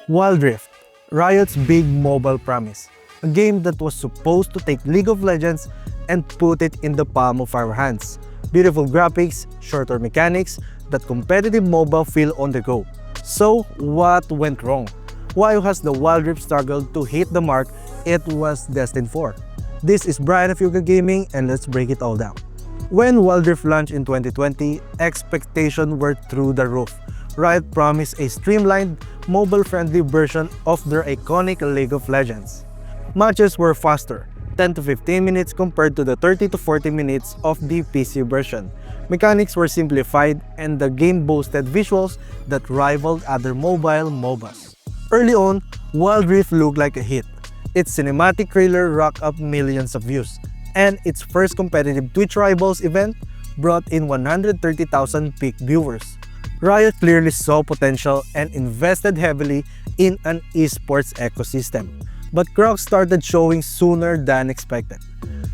Wild Rift, Riot's big mobile promise. A game that was supposed to take League of Legends and put it in the palm of our hands. Beautiful graphics, shorter mechanics, that competitive mobile feel on the go. So, what went wrong? Why has the Wild Rift struggled to hit the mark it was destined for? This is Brian of Yuga Gaming, and let's break it all down. When Wild Rift launched in 2020, expectations were through the roof. Riot promised a streamlined, mobile-friendly version of their iconic League of Legends. Matches were faster, 10 to 15 minutes compared to the 30 to 40 minutes of the PC version. Mechanics were simplified, and the game boasted visuals that rivaled other mobile MOBAs. Early on, Wild Rift looked like a hit. Its cinematic trailer racked up millions of views, and its first competitive Twitch Rivals event brought in 130,000 peak viewers. Riot clearly saw potential and invested heavily in an esports ecosystem, but cracks started showing sooner than expected.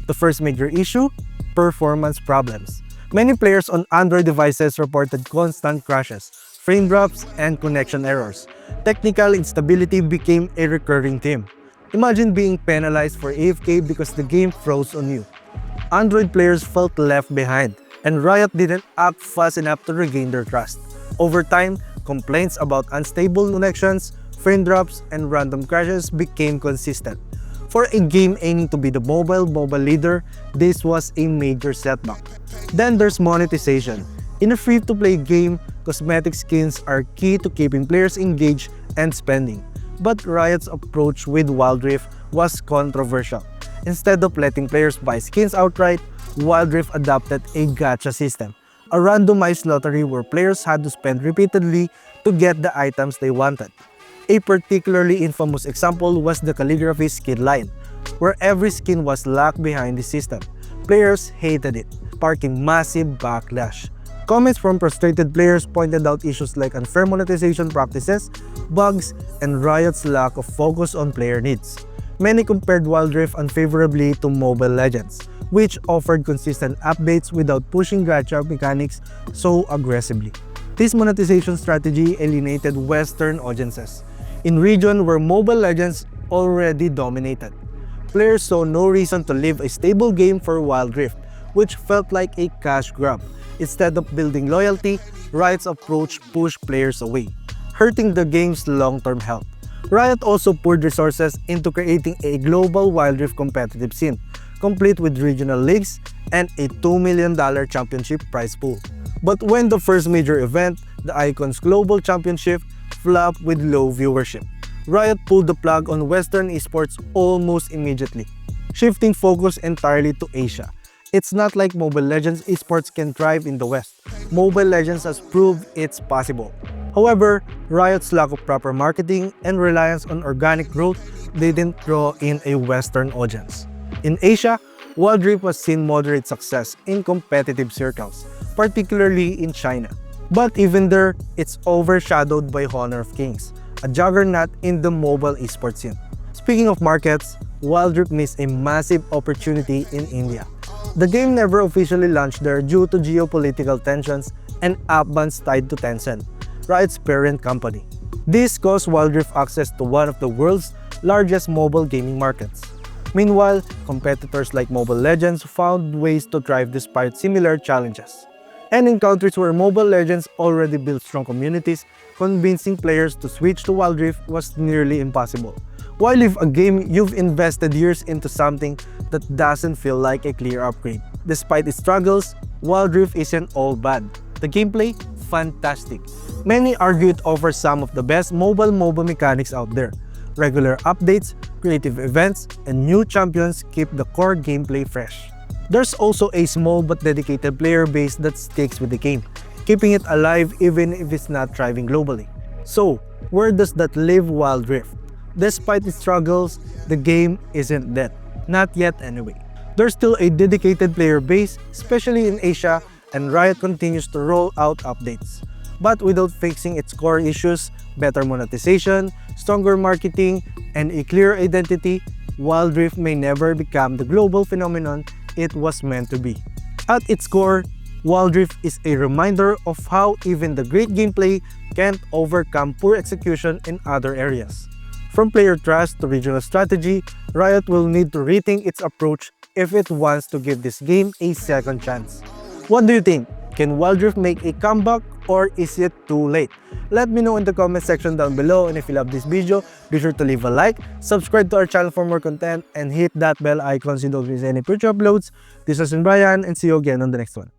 The first major issue? Performance problems. Many players on Android devices reported constant crashes, frame drops, and connection errors. Technical instability became a recurring theme. Imagine being penalized for AFK because the game froze on you. Android players felt left behind, and Riot didn't act fast enough to regain their trust. Over time, complaints about unstable connections, frame drops, and random crashes became consistent. For a game aiming to be the mobile leader, this was a major setback. Then there's monetization. In a free-to-play game, cosmetic skins are key to keeping players engaged and spending. But Riot's approach with Wild Rift was controversial. Instead of letting players buy skins outright, Wild Rift adopted a gacha system, a randomized lottery where players had to spend repeatedly to get the items they wanted. A particularly infamous example was the calligraphy skin line, where every skin was locked behind the system. Players hated it, sparking massive backlash. Comments from frustrated players pointed out issues like unfair monetization practices, bugs, and Riot's lack of focus on player needs. Many compared Wild Rift unfavorably to Mobile Legends, which offered consistent updates without pushing gacha mechanics so aggressively. This monetization strategy alienated Western audiences, in regions where Mobile Legends already dominated. Players saw no reason to leave a stable game for Wild Rift, which felt like a cash grab. Instead of building loyalty, Riot's approach pushed players away, hurting the game's long-term health. Riot also poured resources into creating a global Wild Rift competitive scene, complete with regional leagues and a $2 million championship prize pool. But when the first major event, the Icons Global Championship, flopped with low viewership, Riot pulled the plug on Western esports almost immediately, shifting focus entirely to Asia. It's not like Mobile Legends esports can thrive in the West. Mobile Legends has proved it's possible. However, Riot's lack of proper marketing and reliance on organic growth didn't draw in a Western audience. In Asia, Wild Rift was seen moderate success in competitive circles, particularly in China. But even there, it's overshadowed by Honor of Kings, a juggernaut in the mobile esports scene. Speaking of markets, Wild Rift missed a massive opportunity in India. The game never officially launched there due to geopolitical tensions and up bans tied to Tencent, Riot's parent company. This caused Wild Rift access to one of the world's largest mobile gaming markets. Meanwhile, competitors like Mobile Legends found ways to thrive despite similar challenges. And in countries where Mobile Legends already built strong communities, convincing players to switch to Wild Rift was nearly impossible. Why leave a game you've invested years into something that doesn't feel like a clear upgrade? Despite its struggles, Wild Rift isn't all bad. The gameplay? Fantastic. Many argue it offers some of the best mobile MOBA mechanics out there. Regular updates, creative events, and new champions keep the core gameplay fresh. There's also a small but dedicated player base that sticks with the game, keeping it alive even if it's not thriving globally. So, where does that leave Wild Rift? Despite its struggles, the game isn't dead. Not yet anyway. There's still a dedicated player base, especially in Asia, and Riot continues to roll out updates. But without fixing its core issues, better monetization, stronger marketing, and a clear identity, Wild Rift may never become the global phenomenon it was meant to be. At its core, Wild Rift is a reminder of how even the great gameplay can't overcome poor execution in other areas. From player trust to regional strategy, Riot will need to rethink its approach if it wants to give this game a second chance. What do you think? Can Wild Rift make a comeback or is it too late? Let me know in the comment section down below, and if you love this video, be sure to leave a like, subscribe to our channel for more content, and hit that bell icon so you don't miss any future uploads. This has been Brian, and see you again on the next one.